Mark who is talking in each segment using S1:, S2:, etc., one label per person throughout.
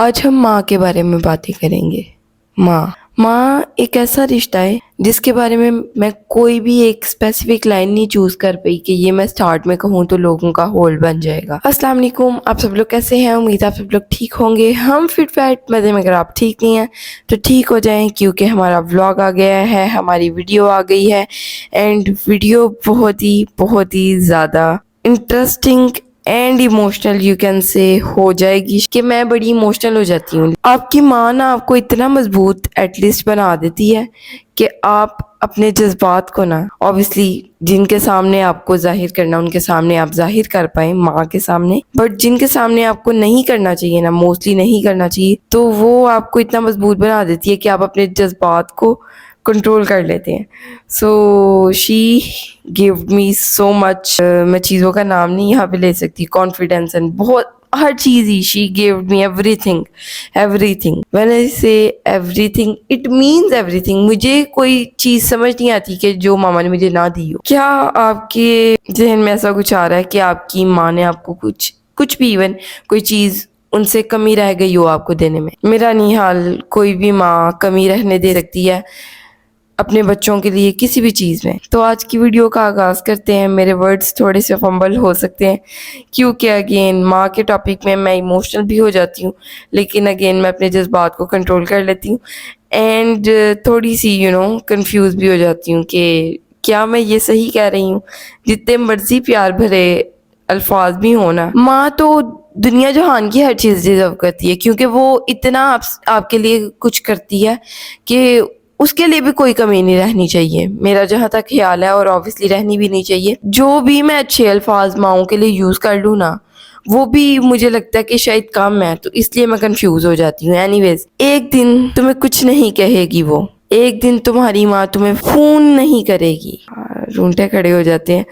S1: آج ہم ماں کے بارے میں باتیں کریں گے۔ ماں ایک ایسا رشتہ ہے جس کے بارے میں کوئی بھی ایک اسپیسیفک لائن نہیں چوز کر پئی کہ یہ میں سٹارٹ میں کہوں تو لوگوں کا ہول بن جائے گا۔ السلام علیکم، آپ سب لوگ کیسے ہیں؟ امید آپ سب لوگ ٹھیک ہوں گے۔ ہم فٹ فیٹ مزے میں، اگر آپ ٹھیک نہیں ہیں تو ٹھیک ہو جائیں، کیونکہ ہمارا ولاگ آ گیا ہے، ہماری ویڈیو آ گئی ہے، اینڈ ویڈیو بہت ہی زیادہ interesting and emotional you can say ہو جائے گی کہ میں بڑی ایموشنل ہو جاتی ہوں۔ آپ کی ماں نا آپ کو اتنا مضبوط ایٹ لیسٹ بنا دیتی ہے کہ آپ اپنے جذبات کو نا obviously جن کے سامنے آپ کو ظاہر کرنا ان کے سامنے آپ ظاہر کر پائیں ماں کے سامنے، بٹ جن کے سامنے آپ کو نہیں کرنا چاہیے نا، موسٹلی نہیں کرنا چاہیے، تو وہ آپ کو اتنا مضبوط بنا دیتی ہے کہ آپ اپنے جذبات کو کنٹرول کر لیتے ہیں۔ سو شی گیو می سو مچ، میں چیزوں کا نام نہیں یہاں پہ لے سکتی، کانفیڈینس اینڈ بہت ہر چیز ہی she gave me everything when I say everything it means everything. مجھے کوئی چیز سمجھ نہیں آتی کہ جو ماما نے مجھے نہ دی ہو۔ کیا آپ کے ذہن میں ایسا کچھ آ رہا ہے کہ آپ کی ماں نے آپ کو کچھ بھی ایون کوئی چیز ان سے کمی رہ گئی ہو آپ کو دینے میں؟ میرا نہیں حال، کوئی بھی ماں کمی رہنے دے سکتی ہے اپنے بچوں کے لیے کسی بھی چیز میں۔ تو آج کی ویڈیو کا آغاز کرتے ہیں۔ میرے ورڈز تھوڑے سے فمبل ہو سکتے ہیں کیونکہ اگین ماں کے ٹاپک میں ایموشنل بھی ہو جاتی ہوں، لیکن اگین میں اپنے جذبات کو کنٹرول کر لیتی ہوں، اینڈ تھوڑی سی کنفیوز بھی ہو جاتی ہوں کہ کیا میں یہ صحیح کہہ رہی ہوں؟ جتنے مرضی پیار بھرے الفاظ بھی ہوں نا، ماں تو دنیا جہان کی ہر چیز ڈیزرو کرتی ہے، کیونکہ وہ اتنا آپ کے لیے کچھ کرتی ہے کہ اس کے لیے بھی کوئی کمی نہیں رہنی چاہیے، میرا جہاں تک خیال ہے، اور obviously رہنی بھی نہیں چاہیے۔ جو بھی میں اچھے الفاظ ماؤں کے لیے یوز کر لوں نا، وہ بھی مجھے لگتا ہے کہ شاید کم ہے، تو اس لیے میں کنفیوز ہو جاتی ہوں۔ اینی ویز، ایک دن تمہیں کچھ نہیں کہے گی وہ، ایک دن تمہاری ماں تمہیں فون نہیں کرے گی۔ رونگٹے کھڑے ہو جاتے ہیں۔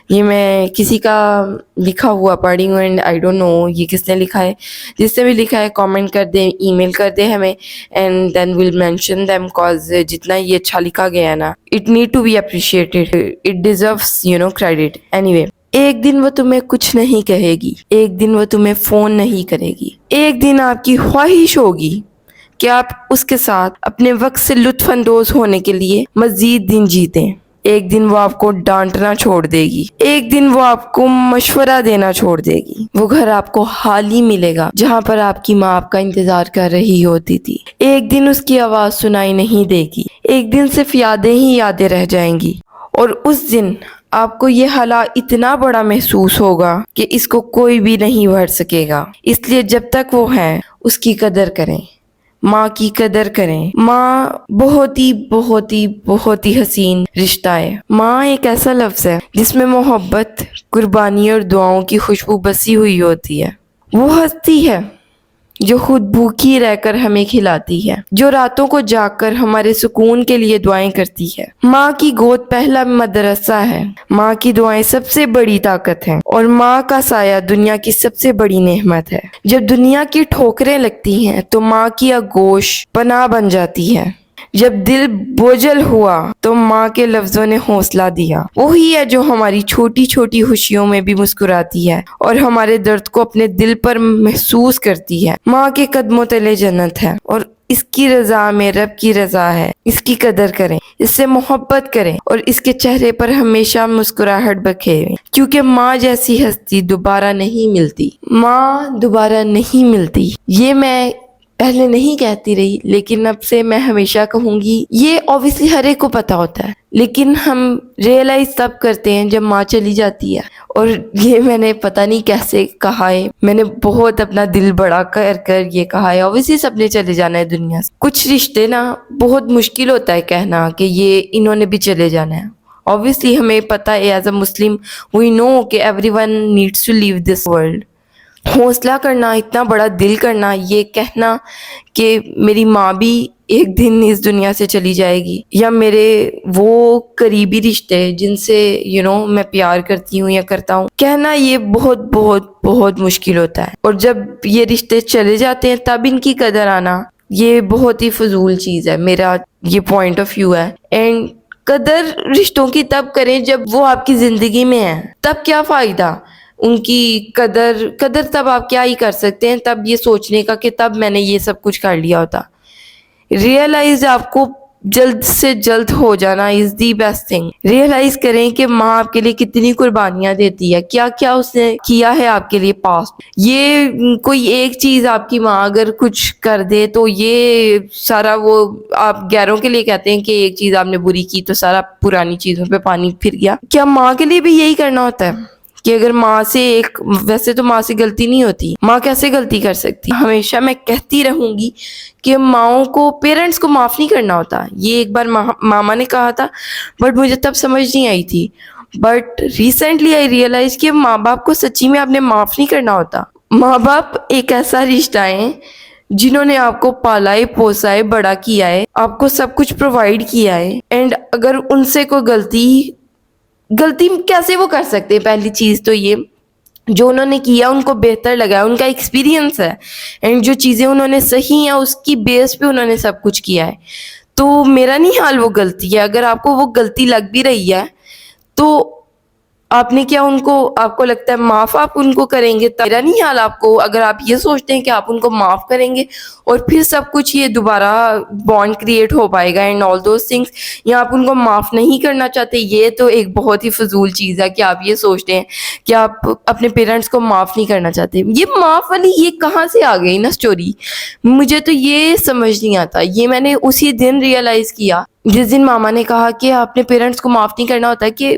S1: یہ میں کسی کا لکھا ہوا پڑھی ہوں، اینڈ آئی ڈونٹ نو یہ کس نے لکھا ہے۔ جس نے بھی لکھا ہے کامنٹ کر دیں، ای میل کر دیں ہمیں، and then we'll mention them, cause جتنا یہ اچھا لکھا گیا ہے نا، it need to be appreciated, it deserves credit. Anyway, ایک دن وہ تمہیں کچھ نہیں کہے گی، ایک دن وہ تمہیں فون نہیں کرے گی، ایک دن آپ کی خواہش ہوگی کہ آپ اس کے ساتھ اپنے وقت سے لطف اندوز ہونے کے لیے مزید دن جیتیں۔ ایک دن وہ آپ کو ڈانٹنا چھوڑ دے گی، ایک دن وہ آپ کو مشورہ دینا چھوڑ دے گی، وہ گھر آپ کو حالی ملے گا جہاں پر آپ کی ماں آپ کا انتظار کر رہی ہوتی تھی۔ ایک دن اس کی آواز سنائی نہیں دے گی، ایک دن صرف یادیں ہی یادیں رہ جائیں گی، اور اس دن آپ کو یہ حالہ اتنا بڑا محسوس ہوگا کہ اس کو کوئی بھی نہیں بھر سکے گا۔ اس لیے جب تک وہ ہے اس کی قدر کریں، ماں کی قدر کریں۔ ماں بہت ہی حسین رشتہ ہے۔ ماں ایک ایسا لفظ ہے جس میں محبت، قربانی اور دعاؤں کی خوشبو بسی ہوئی ہوتی ہے۔ وہ ہستی ہے جو خود بھوکی رہ کر ہمیں کھلاتی ہے، جو راتوں کو جاگ کر ہمارے سکون کے لیے دعائیں کرتی ہے۔ ماں کی گود پہلا مدرسہ ہے، ماں کی دعائیں سب سے بڑی طاقت ہیں، اور ماں کا سایہ دنیا کی سب سے بڑی نعمت ہے۔ جب دنیا کی ٹھوکریں لگتی ہیں تو ماں کی آغوش پناہ بن جاتی ہے۔ جب دل بوجھل ہوا تو ماں کے لفظوں نے حوصلہ دیا۔ وہی ہے جو ہماری چھوٹی چھوٹی خوشیوں میں بھی مسکراتی ہے اور ہمارے درد کو اپنے دل پر محسوس کرتی ہے۔ ماں کے قدموں تلے جنت ہے، اور اس کی رضا میں رب کی رضا ہے۔ اس کی قدر کریں، اس سے محبت کریں، اور اس کے چہرے پر ہمیشہ مسکراہٹ بکھیریں، کیونکہ ماں جیسی ہستی دوبارہ نہیں ملتی۔ ماں دوبارہ نہیں ملتی، یہ میں پہلے نہیں کہتی رہی، لیکن اب سے میں ہمیشہ کہوں گی۔ یہ obviously ہر ایک کو پتا ہوتا ہے، لیکن ہم ریئلائز تب کرتے ہیں جب ماں چلی جاتی ہے، اور یہ میں نے پتہ نہیں کیسے کہا ہے، میں نے بہت اپنا دل بڑا کر یہ کہا ہے۔ obviously سب نے چلے جانا ہے دنیا سے، کچھ رشتے نا بہت مشکل ہوتا ہے کہنا کہ یہ انہوں نے بھی چلے جانا ہے۔ obviously ہمیں پتہ ہے as a Muslim we know کہ everyone needs to leave this world۔ حوصلہ کرنا، اتنا بڑا دل کرنا، یہ کہنا کہ میری ماں بھی ایک دن اس دنیا سے چلی جائے گی، یا میرے وہ قریبی رشتے جن سے میں پیار کرتی ہوں یا کرتا ہوں، کہنا یہ بہت مشکل ہوتا ہے۔ اور جب یہ رشتے چلے جاتے ہیں تب ان کی قدر آنا، یہ بہت ہی فضول چیز ہے، میرا یہ پوائنٹ آف ویو ہے۔ اینڈ قدر رشتوں کی تب کریں جب وہ آپ کی زندگی میں ہیں، تب کیا فائدہ ان کی قدر تب آپ کیا ہی کر سکتے ہیں تب یہ سوچنے کا کہ تب میں نے یہ سب کچھ کر لیا ہوتا. ریئلائز آپ کو جلد سے جلد ہو جانا از دی بیسٹ تھنگ. ریئلائز کریں کہ ماں آپ کے لیے کتنی قربانیاں دیتی ہے, کیا کیا اس نے کیا ہے آپ کے لیے پاسٹ. یہ کوئی ایک چیز آپ کی ماں اگر کچھ کر دے تو یہ سارا وہ آپ غیروں کے لیے کہتے ہیں کہ ایک چیز آپ نے بری کی تو سارا پرانی چیزوں پہ پانی پھر گیا. کیا ماں کے لیے بھی یہی کرنا ہوتا ہے کہ اگر ماں سے ویسے تو ماں سے غلطی نہیں ہوتی, ماں کیسے غلطی کر سکتی. ہمیشہ میں کہتی رہوں گی کہ ماؤں کو, پیرنٹس کو معاف نہیں کرنا ہوتا. یہ ایک بار ماما نے کہا تھا بٹ مجھے تب سمجھ نہیں آئی تھی, بٹ ریسنٹلی آئی ریئلائز کہ ماں باپ کو سچی میں آپ نے معاف نہیں کرنا ہوتا. ماں باپ ایک ایسا رشتہ ہے جنہوں نے آپ کو پالا ہے, پوسا ہے, بڑا کیا ہے, آپ کو سب کچھ پرووائڈ کیا ہے, اینڈ اگر ان سے کوئی غلطی کیسے وہ کر سکتے ہیں. پہلی چیز تو یہ جو انہوں نے کیا ان کو بہتر لگا, ان کا ایکسپیرینس ہے, اینڈ جو چیزیں انہوں نے صحیح ہیں اس کی بیس پہ انہوں نے سب کچھ کیا ہے. تو میرا نہیں حال وہ غلطی ہے. اگر آپ کو وہ غلطی لگ بھی رہی ہے تو آپ نے کیا ان کو, آپ کو لگتا ہے معاف آپ ان کو کریں گے. میرا نہیں حال آپ کو, اگر آپ یہ سوچتے ہیں کہ آپ ان کو معاف کریں گے اور پھر سب کچھ یہ دوبارہ بانڈ کریٹ ہو پائے گا اینڈ آل دوز تھنگس, یا آپ ان کو معاف نہیں کرنا چاہتے, یہ تو ایک بہت ہی فضول چیز ہے کہ آپ یہ سوچتے ہیں کہ آپ اپنے پیرنٹس کو معاف نہیں کرنا چاہتے. یہ معاف والی یہ کہاں سے آ گئی نا اسٹوری, مجھے تو یہ سمجھ نہیں آتا. یہ میں نے اسی دن ریئلائز کیا جس دن ماما نے کہا کہ اپنے پیرنٹس کو معاف نہیں کرنا ہوتا, کہ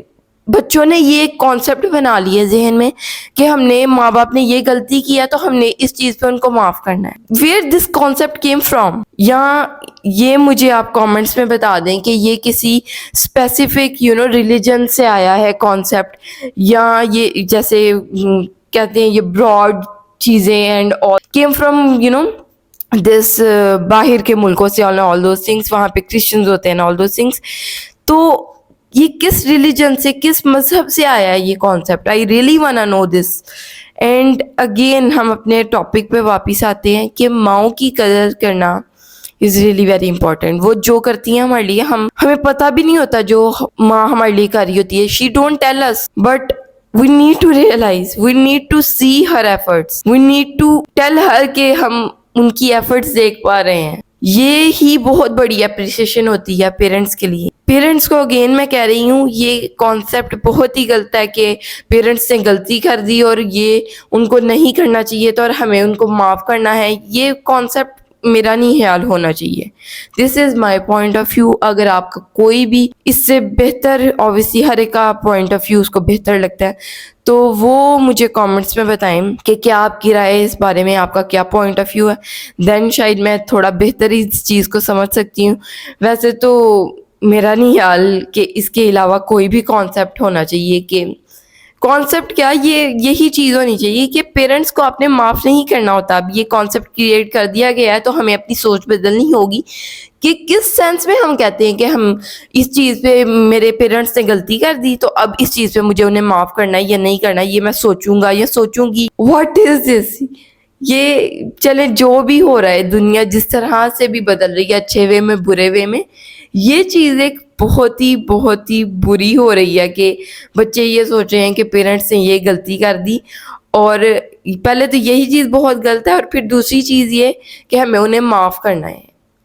S1: بچوں نے یہ ایک کانسیپٹ بنا لی ہے ذہن میں کہ ہم نے, ماں باپ نے یہ غلطی کیا تو ہم نے اس چیز پہ ان کو معاف کرنا ہے. Where this concept came from, یا یہ مجھے آپ کامنٹس میں بتا دیں کہ یہ کسی اسپیسیفک ریلیجن سے آیا ہے کانسیپٹ, یا یہ جیسے کہتے ہیں یہ براڈ چیزیں and all came from this باہر کے ملکوں سے, آل دوز تھنگس, وہاں پہ کرسچنز ہوتے ہیں آل دوز تھنگس. تو یہ کس ریلیجن سے, کس مذہب سے آیا ہے یہ کانسیپٹ. آئی ریئلی وانا نو دس. اینڈ اگین ہم اپنے ٹاپک پہ واپس آتے ہیں کہ ماؤں کی قدر کرنا از ریئلی ویری امپورٹینٹ. وہ جو کرتی ہیں ہمارے لیے, ہمیں پتہ بھی نہیں ہوتا جو ماں ہمارے لیے کر رہی ہوتی ہے. She don't tell us, but we need to realize, we need to see her efforts, we need to tell her کہ ہم ان کی ایفرٹس دیکھ پا رہے ہیں. یہ ہی بہت بڑی اپریسیشن ہوتی ہے پیرنٹس کے لیے. پیرنٹس کو اگین میں کہہ رہی ہوں یہ کانسیپٹ بہت ہی غلط ہے کہ پیرنٹس نے غلطی کر دی اور یہ ان کو نہیں کرنا چاہیے تو اور ہمیں ان کو معاف کرنا ہے. یہ کانسیپٹ میرا نہیں خیال ہونا چاہیے. دس از مائی پوائنٹ آف ویو. اگر آپ کا کوئی بھی اس سے بہتر, obviously ہر ایک کا پوائنٹ آف ویو اس کو بہتر لگتا ہے, تو وہ مجھے کامنٹس میں بتائیں کہ کیا آپ کی رائے اس بارے میں, آپ کا کیا پوائنٹ آف ویو ہے. دین شاید میں تھوڑا بہتر اس چیز کو سمجھ سکتی ہوں. ویسے تو میرا نہیں خیال کہ اس کے علاوہ کوئی بھی کانسیپٹ ہونا چاہیے. کہ کانسیپٹ کیا, یہی چیز ہونی چاہیے کہ پیرنٹس کو آپ نے معاف نہیں کرنا ہوتا. اب یہ کانسیپٹ کریٹ کر دیا گیا ہے تو ہمیں اپنی سوچ بدلنی ہوگی کہ کس سینس میں ہم کہتے ہیں کہ ہم اس چیز پہ, میرے پیرنٹس نے غلطی کر دی تو اب اس چیز پہ مجھے انہیں معاف کرنا ہے یا نہیں کرنا, یہ میں سوچوں گا یا سوچوں گی. واٹ از دس. یہ چلے جو بھی ہو رہا ہے, دنیا جس طرح سے بھی بدل رہی ہے, اچھے وے میں برے وے میں, یہ چیز ایک بہت ہی بری ہو رہی ہے کہ بچے یہ سوچ رہے ہیں کہ پیرنٹس نے یہ غلطی کر دی. اور پہلے تو یہی چیز بہت غلط ہے, اور پھر دوسری چیز یہ کہ ہمیں انہیں معاف کرنا ہے.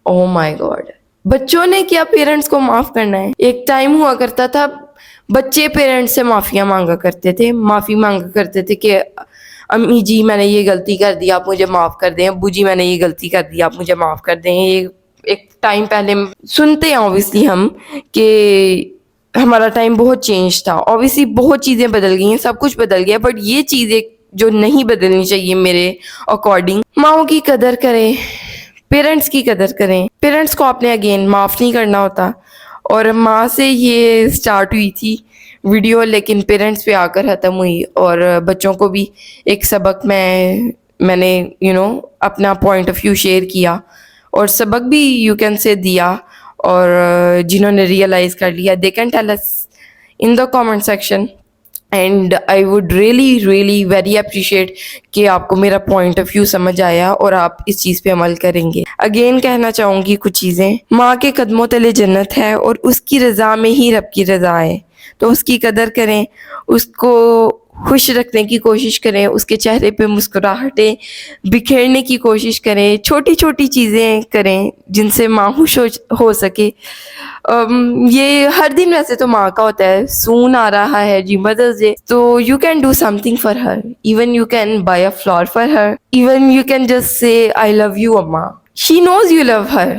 S1: او مائی گاڈ, بچوں نے کیا پیرنٹس کو معاف کرنا ہے. ایک ٹائم ہوا کرتا تھا بچے پیرنٹس سے معافیاں مانگا کرتے تھے, معافی مانگا کرتے تھے کہ امی جی میں نے یہ غلطی کر دی آپ مجھے معاف کر دیں, ابو جی میں نے یہ غلطی کر دی آپ مجھے معاف کر دیں. یہ ایک ٹائم پہلے سنتے ہیں اوبیسلی ہم کہ ہمارا ٹائم بہت چینج تھا. اوبیسلی بہت چیزیں بدل گئی ہیں, سب کچھ بدل گیا, بٹ یہ چیزیں جو نہیں بدلنی چاہیے میرے اکارڈنگ, ماؤں کی قدر کریں, پیرنٹس کی قدر کریں. پیرنٹس کو آپ نے اگین معاف نہیں کرنا ہوتا. اور ماں سے یہ اسٹارٹ ہوئی تھی ویڈیو, لیکن پیرنٹس پہ آ کر ختم ہوئی. اور بچوں کو بھی ایک سبق میں نے اپنا پوائنٹ آف ویو شیئر کیا, اور سبق بھی یو کین سے دیا. اور جنہوں نے ریئلائز کر لیا they can tell us in the comment section, and I would really very appreciate کہ آپ کو میرا پوائنٹ آف ویو سمجھ آیا اور آپ اس چیز پہ عمل کریں گے. اگین کہنا چاہوں گی کچھ چیزیں. ماں کے قدموں تلے جنت ہے اور اس کی رضا میں ہی رب کی رضا ہے, تو اس کی قدر کریں, اس کو خوش رکھنے کی کوشش کریں, اس کے چہرے پہ مسکراہٹیں بکھیرنے کی کوشش کریں, چھوٹی چھوٹی چیزیں کریں جن سے ماں خوش ہو سکے. یہ ہر دن ویسے تو ماں کا ہوتا ہے, سون آ رہا ہے جی مدرس ڈے, تو you can do something for her, even you can buy a flower for her, even you can just say I love you amma. She knows you love her,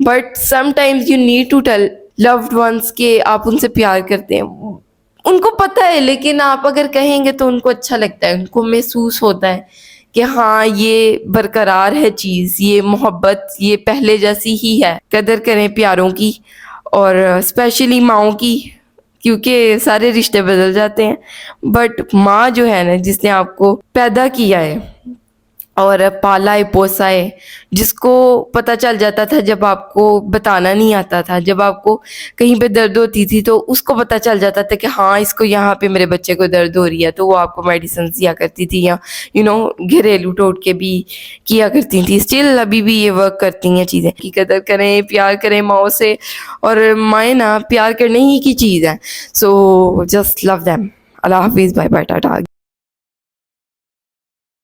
S1: but sometimes you need to tell loud once کہ آپ ان سے پیار کرتے ہیں. ان کو پتہ ہے, لیکن آپ اگر کہیں گے تو ان کو اچھا لگتا ہے, ان کو محسوس ہوتا ہے کہ ہاں یہ برقرار ہے چیز, یہ محبت یہ پہلے جیسی ہی ہے. قدر کریں پیاروں کی, اور اسپیشلی ماؤں کی, کیونکہ سارے رشتے بدل جاتے ہیں, بٹ ماں جو ہے نا, جس نے آپ کو پیدا کیا ہے اور پالا ہے پوسا ہے, جس کو پتہ چل جاتا تھا جب آپ کو بتانا نہیں آتا تھا, جب آپ کو کہیں پہ درد ہوتی تھی تو اس کو پتہ چل جاتا تھا کہ ہاں اس کو یہاں پہ میرے بچے کو درد ہو رہی ہے, تو وہ آپ کو میڈیسنس دیا کرتی تھی, یا گھریلو ٹوٹکے بھی کیا کرتی تھیں. اسٹل ابھی بھی یہ ورک کرتی ہیں چیزیں. کی قدر کریں, پیار کریں ماؤں سے, اور مائیں نا پیار کرنے ہی کی چیز ہے. So just love them. اللہ حافظ, بائے بائے, ٹاٹا.